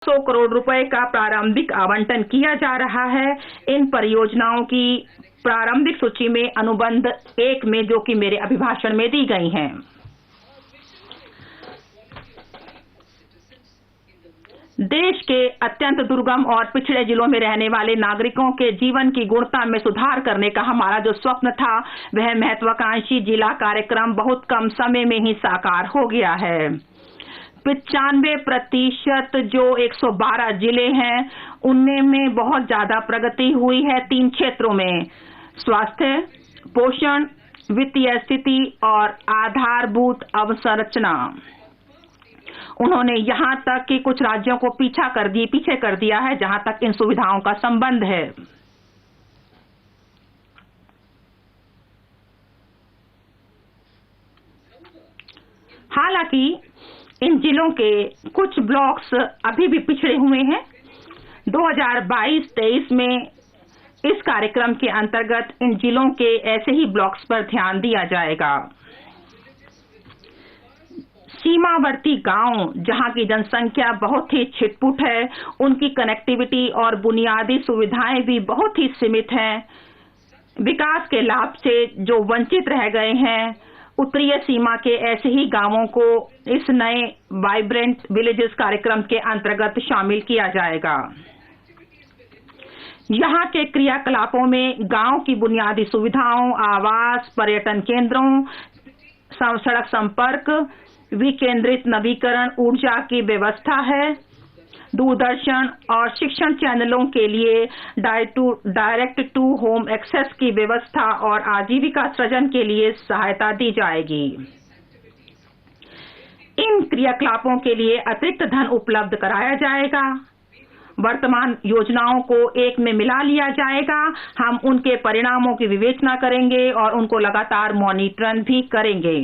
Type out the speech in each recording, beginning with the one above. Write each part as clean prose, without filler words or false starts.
100 करोड़ रुपए का प्रारंभिक आवंटन किया जा रहा है। इन परियोजनाओं की प्रारंभिक सूची में अनुबंध 1 में, जो कि मेरे अभिभाषण में दी गई हैं। देश के अत्यंत दुर्गम और पिछड़े जिलों में रहने वाले नागरिकों के जीवन की गुणवत्ता में सुधार करने का हमारा जो स्वप्न था, वह महत्वाकांक्षी जिला कार्यक्रम बहुत कम समय में ही साकार हो गया है। 95% जो 112 जिले हैं, उनमें बहुत ज्यादा प्रगति हुई है 3 क्षेत्रों में: स्वास्थ्य, पोषण, वित्तीय स्थिति और आधारभूत अवसंरचना। उन्होंने यहां तक कि कुछ राज्यों को पीछे कर दिया है जहां तक इन सुविधाओं का संबंध है। हालांकि इन जिलों के कुछ ब्लॉक्स अभी भी पिछड़े हुए हैं। 2022-23 में इस कार्यक्रम के अंतर्गत इन जिलों के ऐसे ही ब्लॉक्स पर ध्यान दिया जाएगा। सीमावर्ती गांव, जहां की जनसंख्या बहुत ही छिटपुट है, उनकी कनेक्टिविटी और बुनियादी सुविधाएं भी बहुत ही सीमित हैं। विकास के लाभ से जो वंचित रह गए हैं, उत्तरीय सीमा के ऐसे ही गांवों को इस नए वाइब्रेंट विलेजेस कार्यक्रम के अंतर्गत शामिल किया जाएगा। यहाँ के क्रियाकलापों में गांव की बुनियादी सुविधाओं, आवास, पर्यटन केंद्रों, सड़क संपर्क, विकेंद्रित नवीकरण ऊर्जा की व्यवस्था है। दूरदर्शन और शिक्षण चैनलों के लिए डायरेक्ट टू होम एक्सेस की व्यवस्था और आजीविका सृजन के लिए सहायता दी जाएगी। इन क्रियाकलापों के लिए अतिरिक्त धन उपलब्ध कराया जाएगा। वर्तमान योजनाओं को एक में मिला लिया जाएगा। हम उनके परिणामों की विवेचना करेंगे और उनको लगातार मॉनिटरिंग भी करेंगे।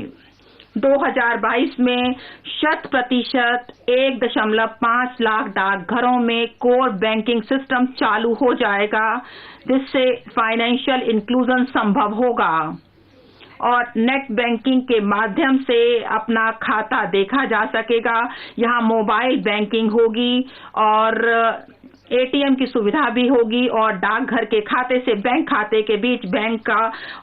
2022 में 100% 1.5 लाख डाकघरों में कोर बैंकिंग सिस्टम चालू हो जाएगा, जिससे फाइनेंशियल इंक्लूजन संभव होगा और नेट बैंकिंग के माध्यम से अपना खाता देखा जा सकेगा। यहाँ मोबाइल बैंकिंग होगी और एटीएम की सुविधा भी होगी और डाकघर के खाते से बैंक खाते के बीच बैंक का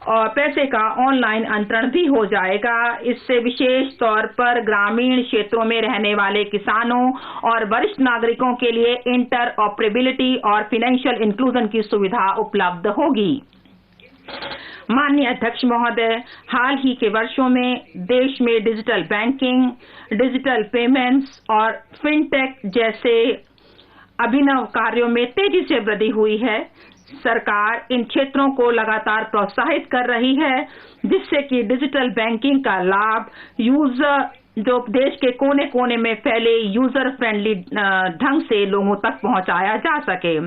और पैसे का ऑनलाइन अंतरण भी हो जाएगा। इससे विशेष तौर पर ग्रामीण क्षेत्रों में रहने वाले किसानों और वरिष्ठ नागरिकों के लिए इंटर ऑपरेबिलिटी और फाइनेंशियल इंक्लूजन की सुविधा उपलब्ध होगी। माननीय अध्यक्ष महोदय, हाल ही के वर्षों में देश में डिजिटल बैंकिंग, डिजिटल पेमेंट्स और फिनटेक जैसे अभिनव कार्यों में तेजी से वृद्धि हुई है। सरकार इन क्षेत्रों को लगातार प्रोत्साहित कर रही है, जिससे कि डिजिटल बैंकिंग का लाभ यूजर जो देश के कोने कोने में फैले यूजर फ्रेंडली ढंग से लोगों तक पहुंचाया जा सके।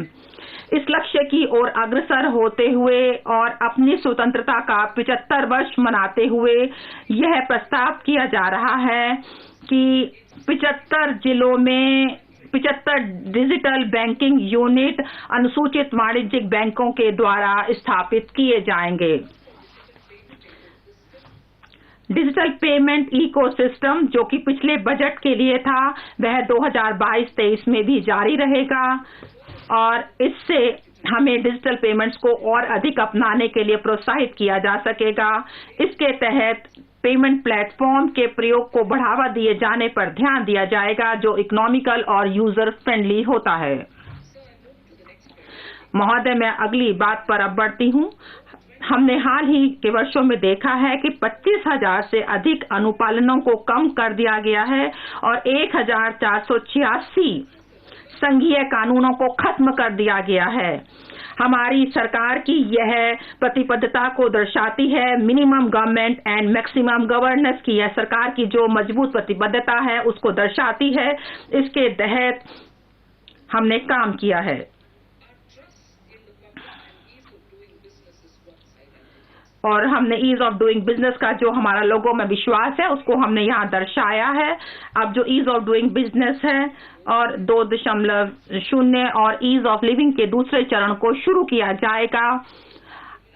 इस लक्ष्य की ओर अग्रसर होते हुए और अपनी स्वतंत्रता का 75 वर्ष मनाते हुए यह प्रस्ताव किया जा रहा है कि 75 जिलों में 75 डिजिटल बैंकिंग यूनिट अनुसूचित वाणिज्यिक बैंकों के द्वारा स्थापित किए जाएंगे। डिजिटल पेमेंट इकोसिस्टम, जो कि पिछले बजट के लिए था, वह 2022-23 में भी जारी रहेगा और इससे हमें डिजिटल पेमेंट्स को और अधिक अपनाने के लिए प्रोत्साहित किया जा सकेगा। इसके तहत पेमेंट प्लेटफॉर्म के प्रयोग को बढ़ावा दिए जाने पर ध्यान दिया जाएगा, जो इकोनॉमिकल और यूजर फ्रेंडली होता है। महोदय, मैं अगली बात पर अब बढ़ती हूँ। हमने हाल ही के वर्षों में देखा है कि 25,000 से अधिक अनुपालनों को कम कर दिया गया है और 1,486 संघीय कानूनों को खत्म कर दिया गया है। हमारी सरकार की यह प्रतिबद्धता को दर्शाती है। Minimum government and maximum governance की यह सरकार की जो मजबूत प्रतिबद्धता है, उसको दर्शाती है। इसके तहत हमने काम किया है और हमने ईज ऑफ डूइंग बिजनेस का जो हमारा लोगों में विश्वास है, उसको हमने यहाँ दर्शाया है। अब जो ईज ऑफ डूइंग बिजनेस है और 2.0 और ईज ऑफ लिविंग के दूसरे चरण को शुरू किया जाएगा।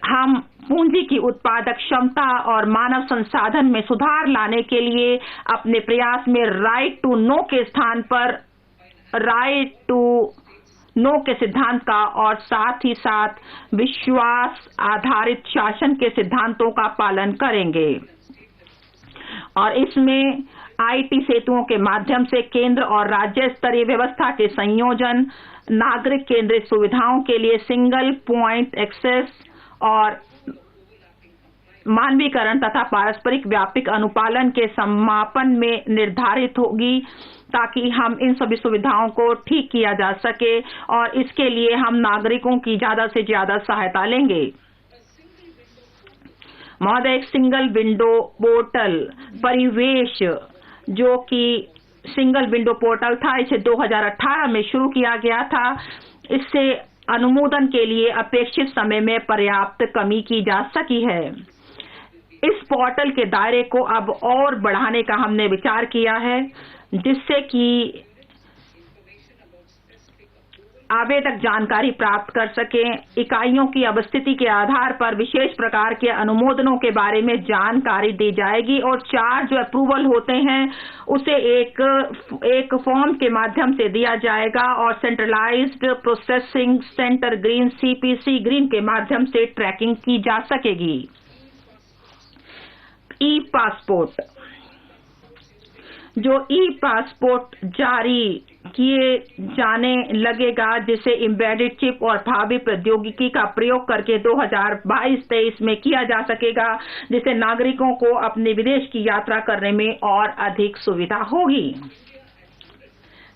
हम पूंजी की उत्पादक क्षमता और मानव संसाधन में सुधार लाने के लिए अपने प्रयास में राइट टू नो के स्थान पर राइट टू नो के सिद्धांत का और साथ ही साथ विश्वास आधारित शासन के सिद्धांतों का पालन करेंगे। और इसमें आईटी सेतुओं के माध्यम से केंद्र और राज्य स्तरीय व्यवस्था के संयोजन, नागरिक केंद्रित सुविधाओं के लिए सिंगल पॉइंट एक्सेस और मानवीकरण तथा पारस्परिक व्यापक अनुपालन के समापन में निर्धारित होगी, ताकि हम इन सभी सुविधाओं को ठीक किया जा सके और इसके लिए हम नागरिकों की ज्यादा से ज्यादा सहायता लेंगे। महोदय, एक सिंगल विंडो पोर्टल परिवेश जो कि सिंगल विंडो पोर्टल था, इसे 2018 में शुरू किया गया था। इससे अनुमोदन के लिए अपेक्षित समय में पर्याप्त कमी की जा सकी है। इस पोर्टल के दायरे को अब और बढ़ाने का हमने विचार किया है, जिससे कि आवेदक जानकारी प्राप्त कर सकें। इकाइयों की अवस्थिति के आधार पर विशेष प्रकार के अनुमोदनों के बारे में जानकारी दी जाएगी और 4 जो अप्रूवल होते हैं उसे एक फॉर्म के माध्यम से दिया जाएगा और centralised processing centre green CPC green के माध्यम से ट्रैकिंग की जा सकेगी। ई पासपोर्ट, जो ई पासपोर्ट जारी किए जाने लगेगा, जिसे एम्बेडेड चिप और भावी प्रौद्योगिकी का प्रयोग करके 2022-23 में किया जा सकेगा, जिससे नागरिकों को अपने विदेश की यात्रा करने में और अधिक सुविधा होगी।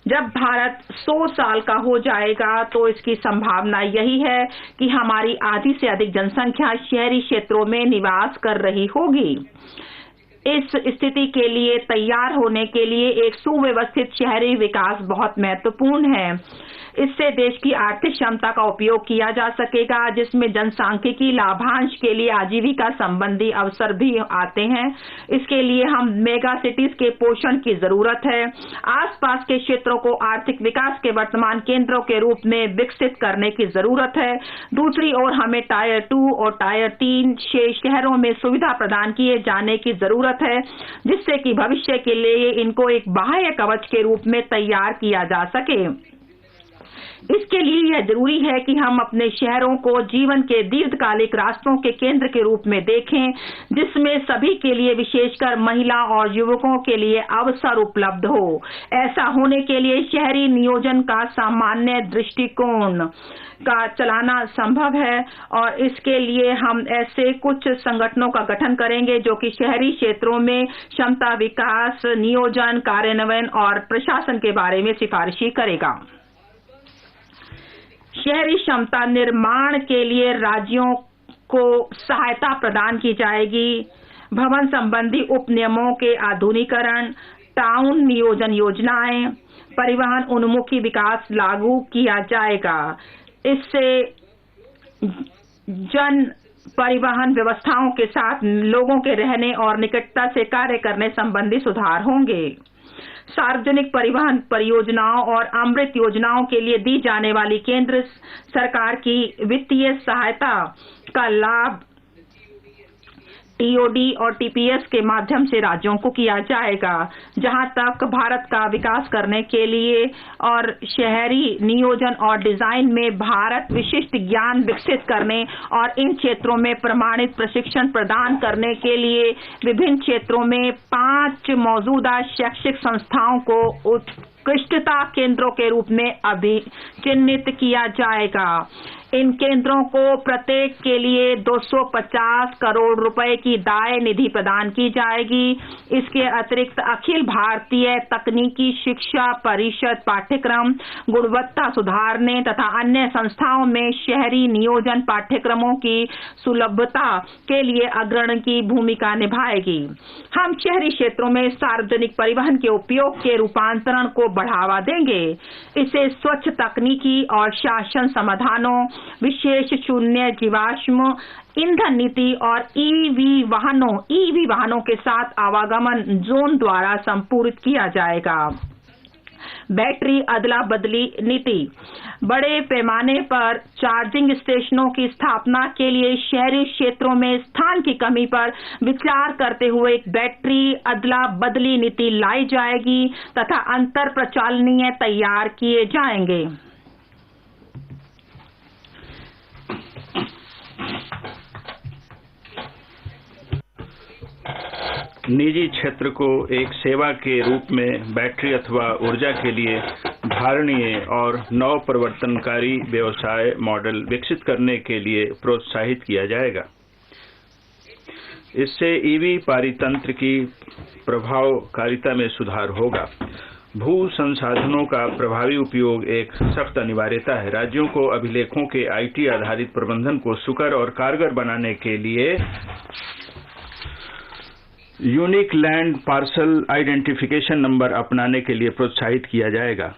जब भारत 100 साल का हो जाएगा तो इसकी संभावना यही है कि हमारी आधी से अधिक जनसंख्या शहरी क्षेत्रों में निवास कर रही होगी। इस स्थिति के लिए तैयार होने के लिए एक सुव्यवस्थित शहरी विकास बहुत महत्वपूर्ण है। इससे देश की आर्थिक क्षमता का उपयोग किया जा सकेगा, जिसमें जनसांख्यिकी लाभांश के लिए आजीविका संबंधी अवसर भी आते हैं। इसके लिए हम मेगा सिटीज के पोषण की जरूरत है। आसपास के क्षेत्रों को आर्थिक विकास के वर्तमान केंद्रों के रूप में विकसित करने की जरूरत है। दूसरी ओर हमें टायर 2 और टायर 3 शहरों में सुविधा प्रदान किए जाने की जरूरत है, जिससे कि भविष्य के लिए इनको एक बाह्य कवच के रूप में तैयार किया जा सके। इसके लिए यह जरूरी है कि हम अपने शहरों को जीवन के दीर्घकालिक रास्तों के केंद्र के रूप में देखें, जिसमें सभी के लिए, विशेषकर महिला और युवकों के लिए अवसर उपलब्ध हो। ऐसा होने के लिए शहरी नियोजन का सामान्य दृष्टिकोण का चलाना संभव है और इसके लिए हम ऐसे कुछ संगठनों का गठन करेंगे जो कि शहरी क्षेत्रों में क्षमता विकास, नियोजन, कार्यान्वयन और प्रशासन के बारे में सिफारिशी करेगा। शहरी क्षमता निर्माण के लिए राज्यों को सहायता प्रदान की जाएगी। भवन संबंधी उपनियमों के आधुनिकीकरण, टाउन नियोजन योजनाएं, परिवहन उन्मुखी विकास लागू किया जाएगा। इससे जन परिवहन व्यवस्थाओं के साथ लोगों के रहने और निकटता से कार्य करने संबंधी सुधार होंगे। सार्वजनिक परिवहन परियोजनाओं और अमृत योजनाओं के लिए दी जाने वाली केंद्र सरकार की वित्तीय सहायता का लाभ टीओडी और टीपीएस के माध्यम से राज्यों को किया जाएगा। जहां तक भारत का विकास करने के लिए और शहरी नियोजन और डिजाइन में भारत विशिष्ट ज्ञान विकसित करने और इन क्षेत्रों में प्रमाणित प्रशिक्षण प्रदान करने के लिए विभिन्न क्षेत्रों में 5 मौजूदा शैक्षिक संस्थाओं को उत्कृष्टता केंद्रों के रूप में चिन्हित किया जाएगा। इन केंद्रों को प्रत्येक के लिए 250 करोड़ रुपए की दाय निधि प्रदान की जाएगी। इसके अतिरिक्त अखिल भारतीय तकनीकी शिक्षा परिषद पाठ्यक्रम गुणवत्ता सुधारने तथा अन्य संस्थाओं में शहरी नियोजन पाठ्यक्रमों की सुलभता के लिए अग्रणी की भूमिका निभाएगी। हम शहरी क्षेत्रों में सार्वजनिक परिवहन के उपयोग के रूपांतरण को बढ़ावा देंगे। इसे स्वच्छ तकनीकी और शासन समाधानों, विशेष शून्य जीवाश्म ईंधन नीति और ईवी वाहनों के साथ आवागमन जोन द्वारा संपूर्णित किया जाएगा। बैटरी अदला बदली नीति। बड़े पैमाने पर चार्जिंग स्टेशनों की स्थापना के लिए शहरी क्षेत्रों में स्थान की कमी पर विचार करते हुए एक बैटरी अदला बदली नीति लाई जाएगी तथा अंतर प्रचालनीय तैयार किए जाएंगे। निजी क्षेत्र को एक सेवा के रूप में बैटरी अथवा ऊर्जा के लिए धारणीय और नवप्रवर्तनकारी व्यवसाय मॉडल विकसित करने के लिए प्रोत्साहित किया जाएगा। इससे ईवी पारितंत्र की प्रभावकारिता में सुधार होगा। भू संसाधनों का प्रभावी उपयोग एक सख्त अनिवार्यता है। राज्यों को अभिलेखों के आईटी आधारित प्रबंधन को सुकर और कारगर बनाने के लिए unique land parcel identification number अपनाने के लिए प्रोत्साहित किया जाएगा।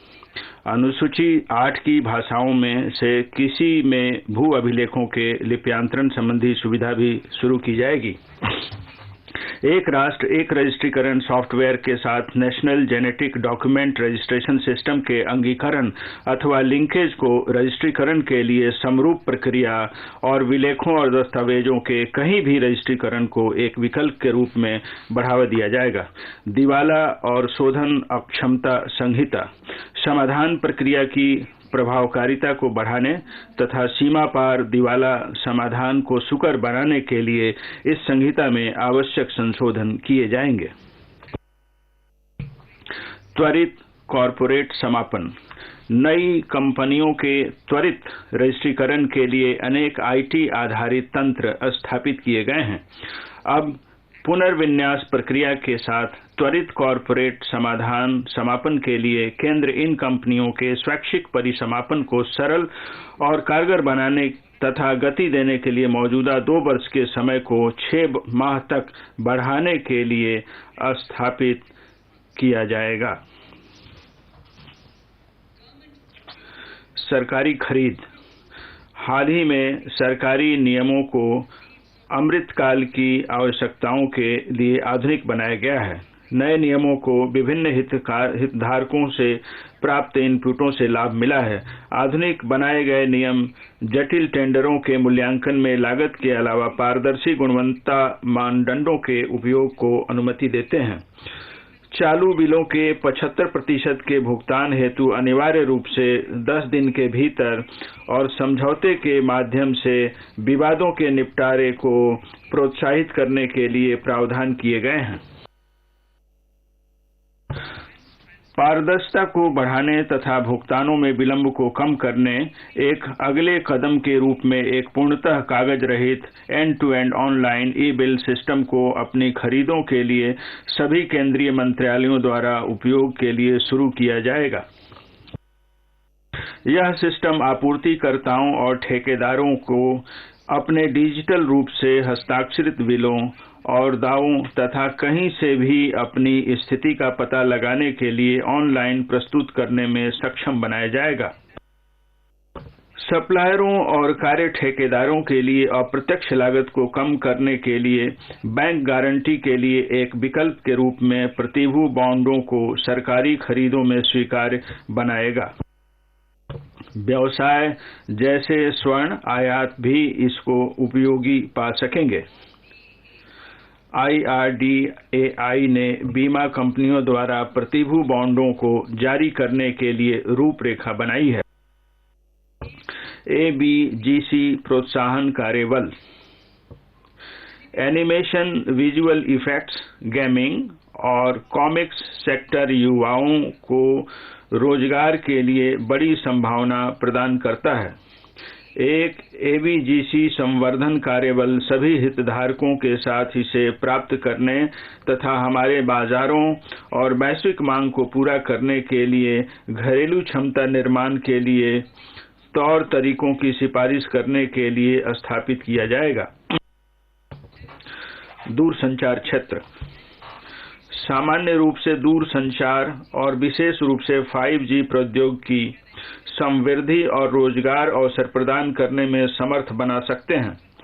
अनुसूची 8 की भाषाओं में से किसी में भू अभिलेखों के लिप्यांतरण संबंधी सुविधा भी शुरू की जाएगी। एक राष्ट्र एक रजिस्ट्रीकरण सॉफ्टवेयर के साथ national genetic document registration system के अंगीकरण अथवा लिंकेज को रजिस्ट्रीकरण के लिए समरूप प्रक्रिया और विलेखों और दस्तावेजों के कहीं भी रजिस्ट्रीकरण को एक विकल्प के रूप में बढ़ावा दिया जाएगा। दिवाला और शोधन अक्षमता संहिता समाधान प्रक्रिया की प्रभावकारिता को बढ़ाने तथा सीमा पार दिवाला समाधान को सुकर बनाने के लिए इस संहिता में आवश्यक संशोधन किए जाएंगे। त्वरित कॉर्पोरेट समापन। नई कंपनियों के त्वरित रजिस्ट्रीकरण के लिए अनेक आईटी आधारित तंत्र स्थापित किए गए हैं। अब पुनर्विन्यास प्रक्रिया के साथ त्वरित कॉर्पोरेट समापन के लिए केंद्र इन कंपनियों के स्वैच्छिक परिसमापन को सरल और कारगर बनाने तथा गति देने के लिए मौजूदा 2 वर्ष के समय को 6 माह तक बढ़ाने के लिए स्थापित किया जाएगा। सरकारी खरीद। हाल ही में सरकारी नियमों को अमृतकाल की आवश्यकताओं के लिए आधुनिक बनाया गया है। नए नियमों को विभिन्न हितधारकों से प्राप्त इनपुटों से लाभ मिला है। आधुनिक बनाए गए नियम जटिल टेंडरों के मूल्यांकन में लागत के अलावा पारदर्शी गुणवत्ता मानदंडों के उपयोग को अनुमति देते हैं। चालू बिलों के 75% के भुगतान हेतु अनिवार्य रूप से 10 दिन के भीतर और समझौते के माध्यम से विवादों के निपटारे को प्रोत्साहित करने के लिए प्रावधान किए गए हैं। पारदर्शिता को बढ़ाने तथा भुगतानों में विलंब को कम करने एक अगले कदम के रूप में एक पूर्णतः कागज रहित एंड-टू-एंड ऑनलाइन ई-बिल सिस्टम को अपनी खरीदों के लिए सभी केंद्रीय मंत्रालयों द्वारा उपयोग के लिए शुरू किया जाएगा। यह सिस्टम आपूर्तिकर्ताओं और ठेकेदारों को अपने डिजिटल रूप से हस्ताक्षरित बिलों और दावों तथा कहीं से भी अपनी स्थिति का पता लगाने के लिए ऑनलाइन प्रस्तुत करने में सक्षम बनाया जाएगा। सप्लायरों और कार्य ठेकेदारों के लिए अप्रत्यक्ष लागत को कम करने के लिए बैंक गारंटी के लिए एक विकल्प के रूप में प्रतिभू बॉन्डों को सरकारी खरीदों में स्वीकार्य बनाएगा। व्यवसाय जैसे स्वर्ण आयात भी इसको उपयोगी पा सकेंगे। IRDAI ने बीमा कंपनियों द्वारा प्रतिभू बॉन्डों को जारी करने के लिए रूपरेखा बनाई है। ABGC प्रोत्साहन कार्यबल। एनिमेशन, विजुअल इफेक्ट्स, गेमिंग और कॉमिक्स सेक्टर युवाओं को रोजगार के लिए बड़ी संभावना प्रदान करता है। एक ABGC संवर्धन कार्यबल सभी हितधारकों के साथ इसे प्राप्त करने तथा हमारे बाजारों और वैश्विक मांग को पूरा करने के लिए घरेलू क्षमता निर्माण के लिए तौर तरीकों की सिफारिश करने के लिए स्थापित किया जाएगा। दूरसंचार क्षेत्र। सामान्य रूप से दूरसंचार और विशेष रूप से 5G प्रौद्योगिकी समृद्धि और रोजगार अवसर प्रदान करने में समर्थ बना सकते हैं।